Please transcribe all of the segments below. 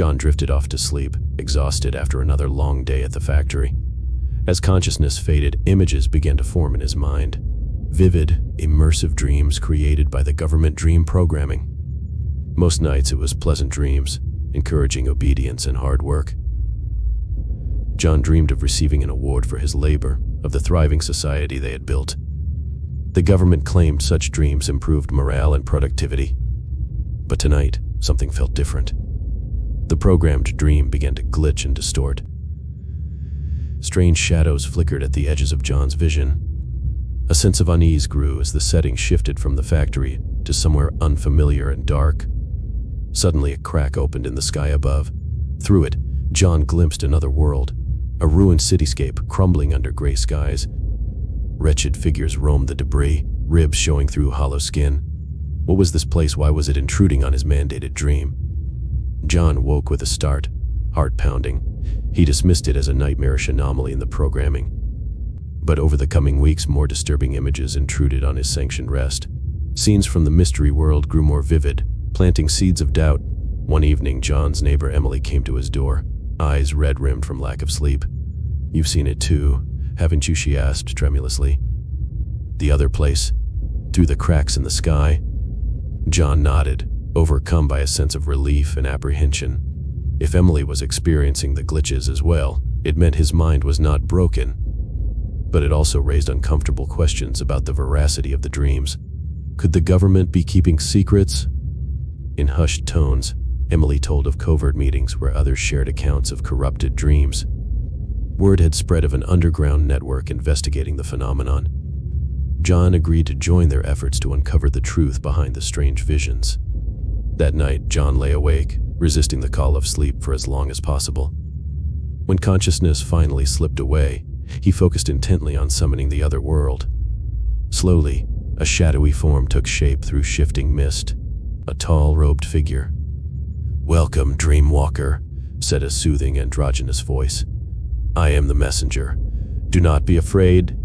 John drifted off to sleep, exhausted after another long day at the factory. As consciousness faded, images began to form in his mind. Vivid, immersive dreams created by the government dream programming. Most nights it was pleasant dreams, encouraging obedience and hard work. John dreamed of receiving an award for his labor, of the thriving society they had built. The government claimed such dreams improved morale and productivity. But tonight, something felt different. The programmed dream began to glitch and distort. Strange shadows flickered at the edges of John's vision. A sense of unease grew as the setting shifted from the factory to somewhere unfamiliar and dark. Suddenly, a crack opened in the sky above. Through it, John glimpsed another world, a ruined cityscape crumbling under gray skies. Wretched figures roamed the debris, ribs showing through hollow skin. What was this place? Why was it intruding on his mandated dream? John woke with a start, heart pounding. He dismissed it as a nightmarish anomaly in the programming. But over the coming weeks, more disturbing images intruded on his sanctioned rest. Scenes from the mystery world grew more vivid, planting seeds of doubt. One evening, John's neighbor Emily came to his door, eyes red-rimmed from lack of sleep. "You've seen it too, haven't you?" she asked tremulously. "The other place, through the cracks in the sky?" John nodded, overcome by a sense of relief and apprehension. If Emily was experiencing the glitches as well, it meant his mind was not broken. But it also raised uncomfortable questions about the veracity of the dreams. Could the government be keeping secrets? In hushed tones, Emily told of covert meetings where others shared accounts of corrupted dreams. Word had spread of an underground network investigating the phenomenon. John agreed to join their efforts to uncover the truth behind the strange visions. That night, John lay awake, resisting the call of sleep for as long as possible. When consciousness finally slipped away, he focused intently on summoning the other world. Slowly, a shadowy form took shape through shifting mist, a tall, robed figure. "Welcome, Dreamwalker," said a soothing, androgynous voice. "I am the messenger. Do not be afraid."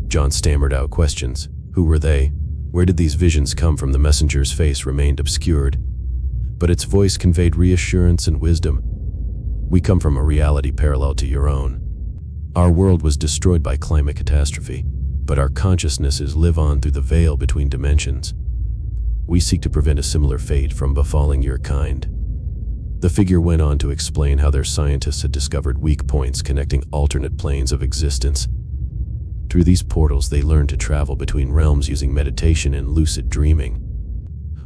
John stammered out questions. Who were they? Where did these visions come from? The messenger's face remained obscured, but its voice conveyed reassurance and wisdom. "We come from a reality parallel to your own. Our world was destroyed by climate catastrophe, but our consciousnesses live on through the veil between dimensions. We seek to prevent a similar fate from befalling your kind." The figure went on to explain how their scientists had discovered weak points connecting alternate planes of existence. Through these portals, they learned to travel between realms using meditation and lucid dreaming.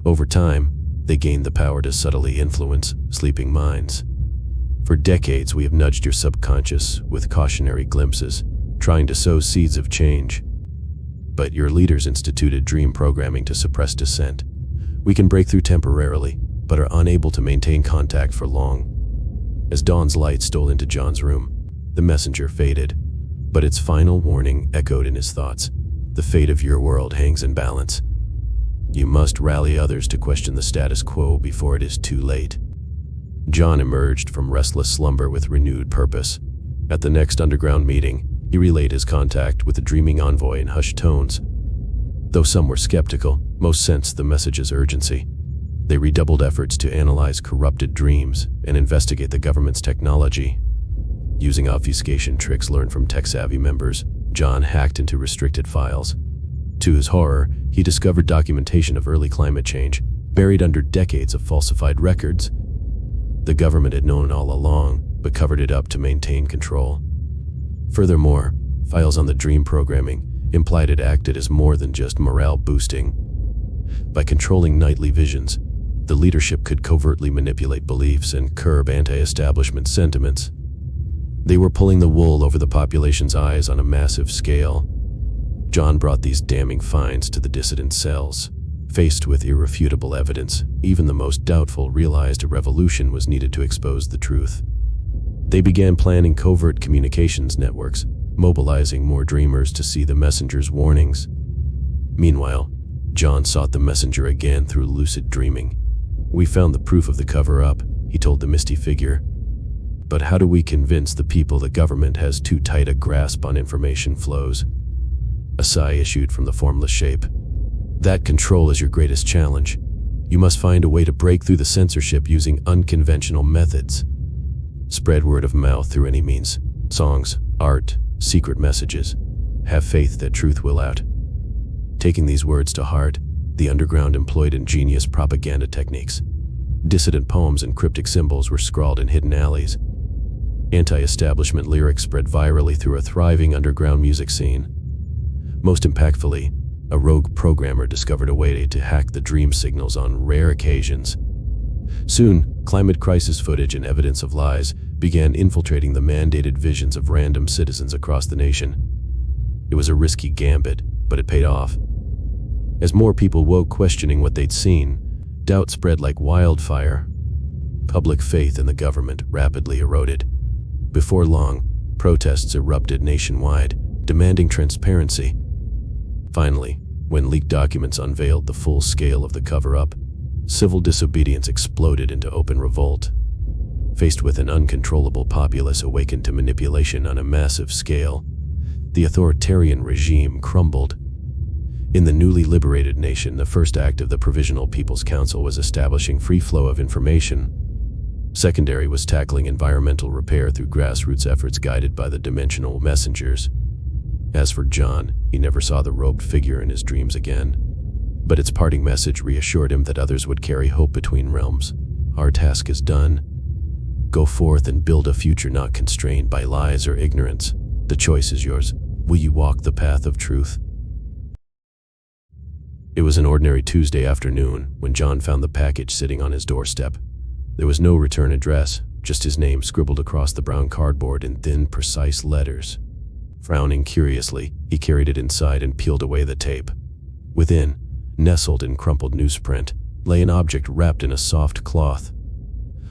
Over time, they gained the power to subtly influence sleeping minds. For decades, we have nudged your subconscious with cautionary glimpses, trying to sow seeds of change. But your leaders instituted dream programming to suppress dissent. We can break through temporarily, but are unable to maintain contact for long. As dawn's light stole into John's room, the messenger faded, but its final warning echoed in his thoughts. "The fate of your world hangs in balance. You must rally others to question the status quo before it is too late." John emerged from restless slumber with renewed purpose. At the next underground meeting, he relayed his contact with the dreaming envoy in hushed tones. Though some were skeptical, most sensed the message's urgency. They redoubled efforts to analyze corrupted dreams and investigate the government's technology. Using obfuscation tricks learned from tech-savvy members, John hacked into restricted files. To his horror, he discovered documentation of early climate change, buried under decades of falsified records. The government had known all along, but covered it up to maintain control. Furthermore, files on the dream programming implied it acted as more than just morale boosting. By controlling nightly visions, the leadership could covertly manipulate beliefs and curb anti-establishment sentiments. They were pulling the wool over the population's eyes on a massive scale. John brought these damning finds to the dissident cells. Faced with irrefutable evidence, even the most doubtful realized a revolution was needed to expose the truth. They began planning covert communications networks, mobilizing more dreamers to see the messenger's warnings. Meanwhile, John sought the messenger again through lucid dreaming. "We found the proof of the cover-up," he told the misty figure. "But how do we convince the people the government has too tight a grasp on information flows?" A sigh issued from the formless shape. "That control is your greatest challenge. You must find a way to break through the censorship using unconventional methods. Spread word of mouth through any means. Songs, art, secret messages. Have faith that truth will out. Taking these words to heart, the underground employed ingenious propaganda techniques. Dissident poems and cryptic symbols were scrawled in hidden alleys. Anti-establishment lyrics spread virally through a thriving underground music scene. Most impactfully, a rogue programmer discovered a way to hack the dream signals on rare occasions. Soon, climate crisis footage and evidence of lies began infiltrating the mandated visions of random citizens across the nation. It was a risky gambit, but it paid off. As more people woke questioning what they'd seen, doubt spread like wildfire. Public faith in the government rapidly eroded. Before long, protests erupted nationwide, demanding transparency. Finally, when leaked documents unveiled the full scale of the cover-up, civil disobedience exploded into open revolt. Faced with an uncontrollable populace awakened to manipulation on a massive scale, the authoritarian regime crumbled. In the newly liberated nation, the first act of the Provisional People's Council was establishing free flow of information. Secondary was tackling environmental repair through grassroots efforts guided by the dimensional messengers. As for John, he never saw the robed figure in his dreams again. But its parting message reassured him that others would carry hope between realms. Our task is done. Go forth and build a future not constrained by lies or ignorance. The choice is yours. Will you walk the path of truth? It was an ordinary Tuesday afternoon when John found the package sitting on his doorstep. There was no return address, just his name scribbled across the brown cardboard in thin, precise letters. Frowning curiously, he carried it inside and peeled away the tape. Within, nestled in crumpled newsprint, lay an object wrapped in a soft cloth.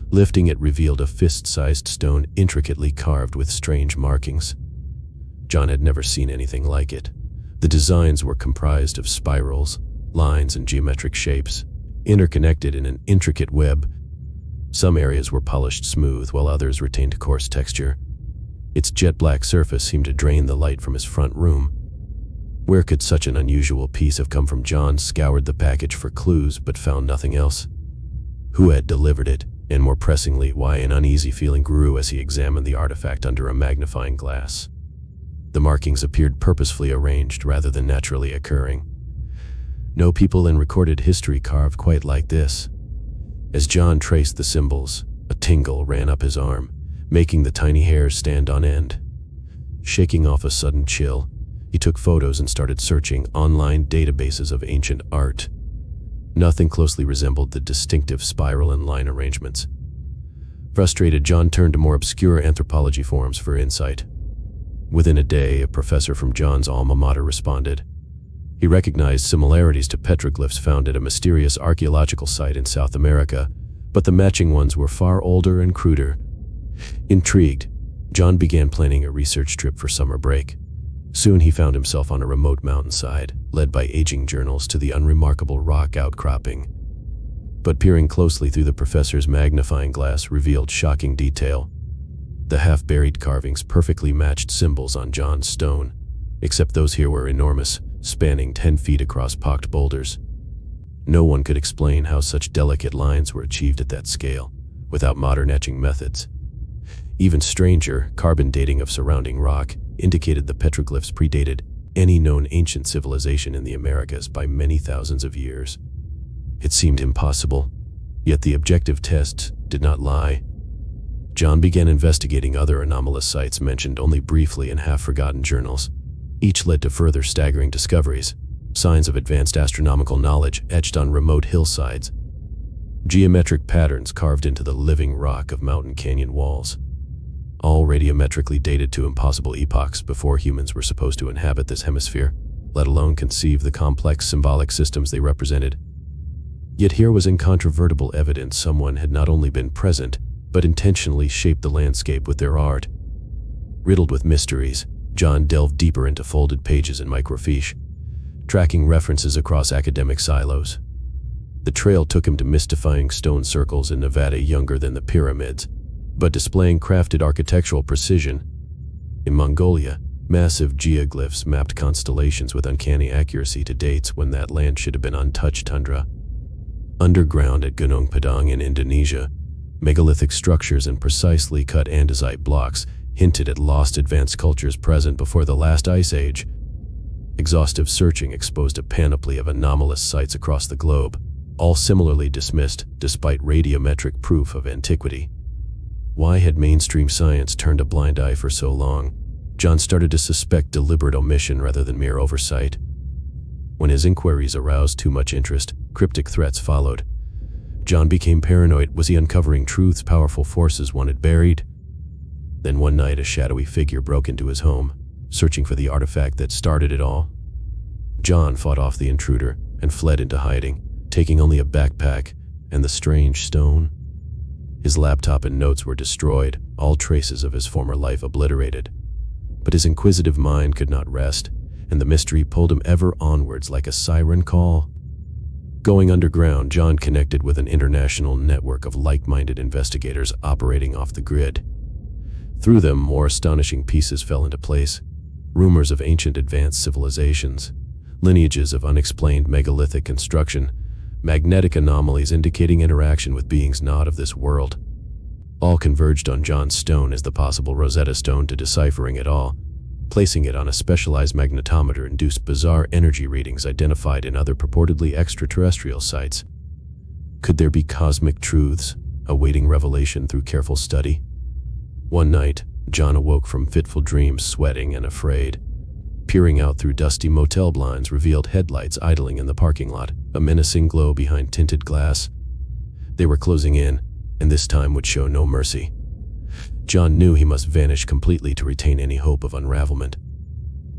Lifting it revealed a fist-sized stone intricately carved with strange markings. John had never seen anything like it. The designs were comprised of spirals, lines, and geometric shapes, interconnected in an intricate web. Some areas were polished smooth, while others retained coarse texture. Its jet-black surface seemed to drain the light from his front room. Where could such an unusual piece have come from? John scoured the package for clues, but found nothing else. Who had delivered it, and more pressingly, why? An uneasy feeling grew as he examined the artifact under a magnifying glass. The markings appeared purposefully arranged rather than naturally occurring. No people in recorded history carved quite like this. As John traced the symbols, a tingle ran up his arm, making the tiny hairs stand on end. Shaking off a sudden chill, he took photos and started searching online databases of ancient art. Nothing closely resembled the distinctive spiral and line arrangements. Frustrated, John turned to more obscure anthropology forums for insight. Within a day, a professor from John's alma mater responded. He recognized similarities to petroglyphs found at a mysterious archaeological site in South America, but the matching ones were far older and cruder. Intrigued, John began planning a research trip for summer break. Soon he found himself on a remote mountainside, led by aging journals to the unremarkable rock outcropping. But peering closely through the professor's magnifying glass revealed shocking detail. The half-buried carvings perfectly matched symbols on John's stone, except those here were enormous, spanning 10 feet across pocked boulders. No one could explain how such delicate lines were achieved at that scale, without modern etching methods. Even stranger, carbon dating of surrounding rock indicated the petroglyphs predated any known ancient civilization in the Americas by many thousands of years. It seemed impossible, yet the objective tests did not lie. John began investigating other anomalous sites mentioned only briefly in half-forgotten journals. Each led to further staggering discoveries, signs of advanced astronomical knowledge etched on remote hillsides, geometric patterns carved into the living rock of mountain canyon walls, all radiometrically dated to impossible epochs before humans were supposed to inhabit this hemisphere, let alone conceive the complex symbolic systems they represented. Yet here was incontrovertible evidence someone had not only been present, but intentionally shaped the landscape with their art. Riddled with mysteries, John delved deeper into folded pages and microfiche, tracking references across academic silos. The trail took him to mystifying stone circles in Nevada younger than the pyramids, but displaying crafted architectural precision. In Mongolia, massive geoglyphs mapped constellations with uncanny accuracy to dates when that land should have been untouched tundra. Underground at Gunung Padang in Indonesia, megalithic structures and precisely cut andesite blocks hinted at lost advanced cultures present before the last ice age. Exhaustive searching exposed a panoply of anomalous sites across the globe, all similarly dismissed despite radiometric proof of antiquity. Why had mainstream science turned a blind eye for so long? John started to suspect deliberate omission rather than mere oversight. When his inquiries aroused too much interest, cryptic threats followed. John became paranoid. Was he uncovering truths powerful forces wanted buried? Then one night, a shadowy figure broke into his home, searching for the artifact that started it all. John fought off the intruder and fled into hiding, taking only a backpack and the strange stone. His laptop and notes were destroyed, all traces of his former life obliterated. But his inquisitive mind could not rest, and the mystery pulled him ever onwards like a siren call. Going underground, John connected with an international network of like-minded investigators operating off the grid. Through them, more astonishing pieces fell into place. Rumors of ancient advanced civilizations, lineages of unexplained megalithic construction, magnetic anomalies indicating interaction with beings not of this world. All converged on John's stone as the possible Rosetta Stone to deciphering it all. Placing it on a specialized magnetometer induced bizarre energy readings identified in other purportedly extraterrestrial sites. Could there be cosmic truths awaiting revelation through careful study? One night, John awoke from fitful dreams, sweating and afraid. Peering out through dusty motel blinds revealed headlights idling in the parking lot, a menacing glow behind tinted glass. They were closing in, and this time would show no mercy. John knew he must vanish completely to retain any hope of unravelment.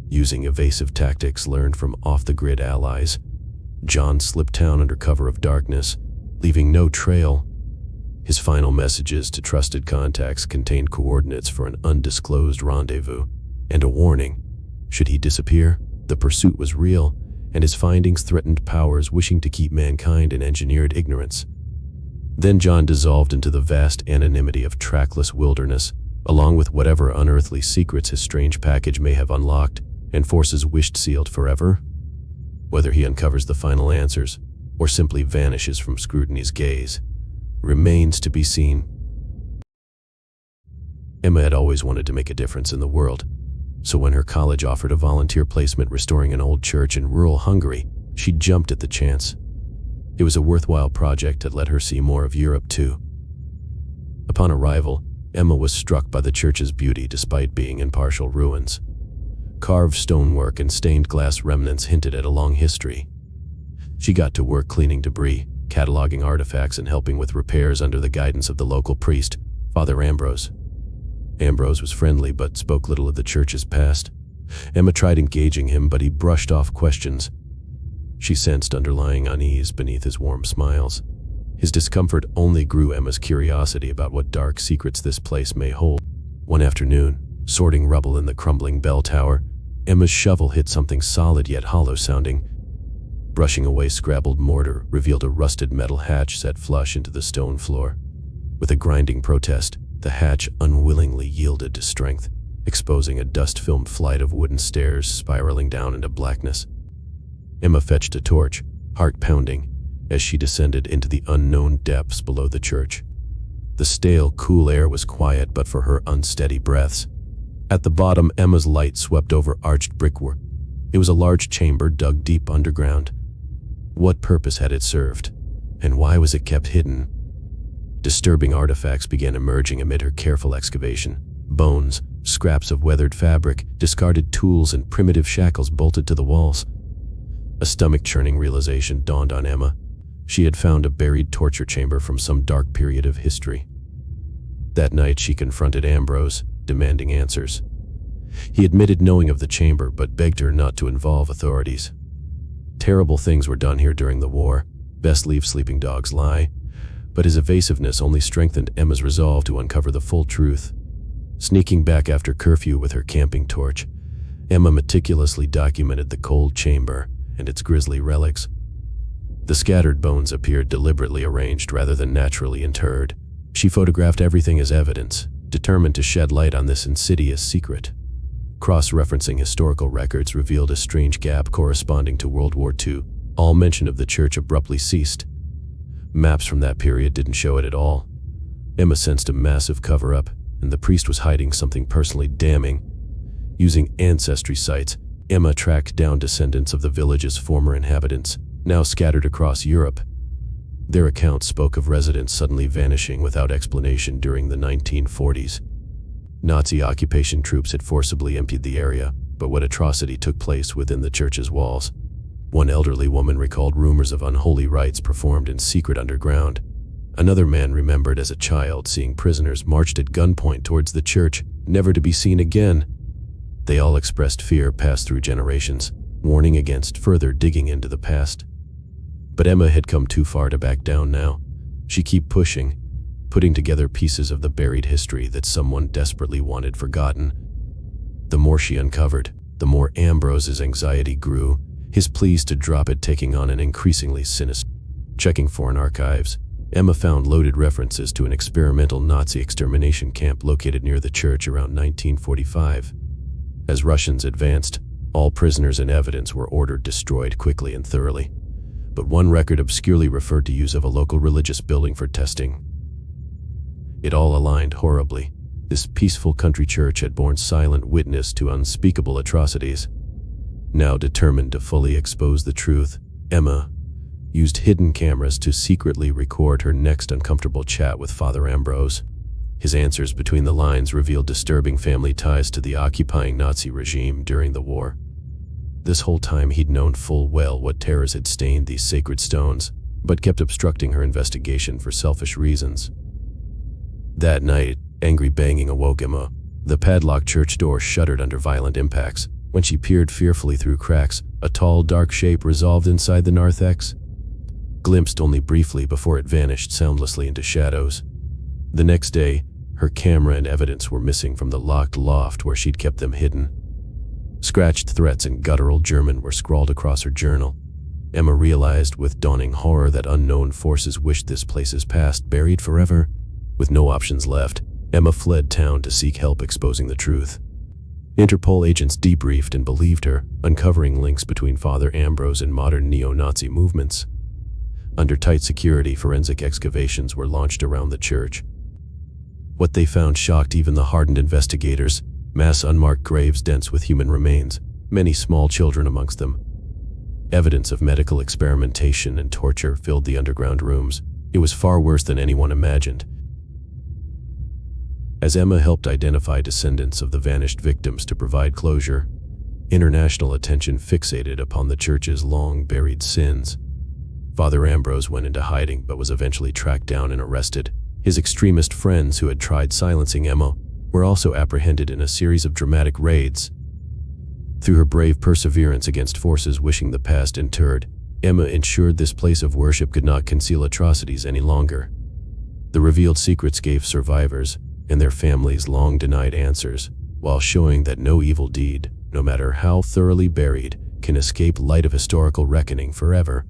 Using evasive tactics learned from off-the-grid allies, John slipped down under cover of darkness, leaving no trail. His final messages to trusted contacts contained coordinates for an undisclosed rendezvous, and a warning. Should he disappear, the pursuit was real, and his findings threatened powers wishing to keep mankind in engineered ignorance. Then John dissolved into the vast anonymity of trackless wilderness, along with whatever unearthly secrets his strange package may have unlocked, and forces wished sealed forever. Whether he uncovers the final answers, or simply vanishes from scrutiny's gaze, remains to be seen. Emma had always wanted to make a difference in the world, so when her college offered a volunteer placement restoring an old church in rural Hungary, she jumped at the chance. It was a worthwhile project that let her see more of Europe too. Upon arrival, Emma was struck by the church's beauty despite being in partial ruins. Carved stonework and stained glass remnants hinted at a long history. She got to work cleaning debris, cataloging artifacts, and helping with repairs under the guidance of the local priest, Father Ambrose. Ambrose was friendly but spoke little of the church's past. Emma tried engaging him, but he brushed off questions. She sensed underlying unease beneath his warm smiles. His discomfort only grew Emma's curiosity about what dark secrets this place may hold. One afternoon, sorting rubble in the crumbling bell tower, Emma's shovel hit something solid yet hollow-sounding. Brushing away scrabbled mortar revealed a rusted metal hatch set flush into the stone floor. With a grinding protest, the hatch unwillingly yielded to strength, exposing a dust-filmed flight of wooden stairs spiraling down into blackness. Emma fetched a torch, heart pounding, as she descended into the unknown depths below the church. The stale, cool air was quiet but for her unsteady breaths. At the bottom, Emma's light swept over arched brickwork. It was a large chamber dug deep underground. What purpose had it served, and why was it kept hidden? Disturbing artifacts began emerging amid her careful excavation. Bones, scraps of weathered fabric, discarded tools, and primitive shackles bolted to the walls. A stomach-churning realization dawned on Emma. She had found a buried torture chamber from some dark period of history. That night she confronted Ambrose, demanding answers. He admitted knowing of the chamber, but begged her not to involve authorities. Terrible things were done here during the war. Best leave sleeping dogs lie. But his evasiveness only strengthened Emma's resolve to uncover the full truth. Sneaking back after curfew with her camping torch, Emma meticulously documented the cold chamber and its grisly relics. The scattered bones appeared deliberately arranged rather than naturally interred. She photographed everything as evidence, determined to shed light on this insidious secret. Cross-referencing historical records revealed a strange gap corresponding to World War II. All mention of the church abruptly ceased. Maps from that period didn't show it at all. Emma sensed a massive cover-up, and the priest was hiding something personally damning. Using ancestry sites, Emma tracked down descendants of the village's former inhabitants, now scattered across Europe. Their accounts spoke of residents suddenly vanishing without explanation during the 1940s. Nazi occupation troops had forcibly emptied the area, but what atrocity took place within the church's walls? One elderly woman recalled rumors of unholy rites performed in secret underground. Another man remembered as a child seeing prisoners marched at gunpoint towards the church, never to be seen again. They all expressed fear passed through generations, warning against further digging into the past. But Emma had come too far to back down now. She kept pushing, putting together pieces of the buried history that someone desperately wanted forgotten. The more she uncovered, the more Ambrose's anxiety grew, his pleas to drop it taking on an increasingly sinister. Checking foreign archives, Emma found loaded references to an experimental Nazi extermination camp located near the church around 1945. As Russians advanced, all prisoners and evidence were ordered destroyed quickly and thoroughly. But one record obscurely referred to use of a local religious building for testing. It all aligned horribly. This peaceful country church had borne silent witness to unspeakable atrocities. Now determined to fully expose the truth, Emma used hidden cameras to secretly record her next uncomfortable chat with Father Ambrose. His answers between the lines revealed disturbing family ties to the occupying Nazi regime during the war. This whole time he'd known full well what terrors had stained these sacred stones, but kept obstructing her investigation for selfish reasons. That night, angry banging awoke Emma. The padlocked church door shuddered under violent impacts. When she peered fearfully through cracks, a tall, dark shape resolved inside the narthex, glimpsed only briefly before it vanished soundlessly into shadows. The next day, her camera and evidence were missing from the locked loft where she'd kept them hidden. Scratched threats in guttural German were scrawled across her journal. Emma realized with dawning horror that unknown forces wished this place's past buried forever. With no options left, Emma fled town to seek help exposing the truth. Interpol agents debriefed and believed her, uncovering links between Father Ambrose and modern neo-Nazi movements. Under tight security, forensic excavations were launched around the church. What they found shocked even the hardened investigators: mass unmarked graves dense with human remains, many small children amongst them. Evidence of medical experimentation and torture filled the underground rooms. It was far worse than anyone imagined. As Emma helped identify descendants of the vanished victims to provide closure, international attention fixated upon the church's long-buried sins. Father Ambrose went into hiding but was eventually tracked down and arrested. His extremist friends who had tried silencing Emma were also apprehended in a series of dramatic raids. Through her brave perseverance against forces wishing the past interred, Emma ensured this place of worship could not conceal atrocities any longer. The revealed secrets gave survivors and their families long-denied answers, while showing that no evil deed, no matter how thoroughly buried, can escape light of historical reckoning forever.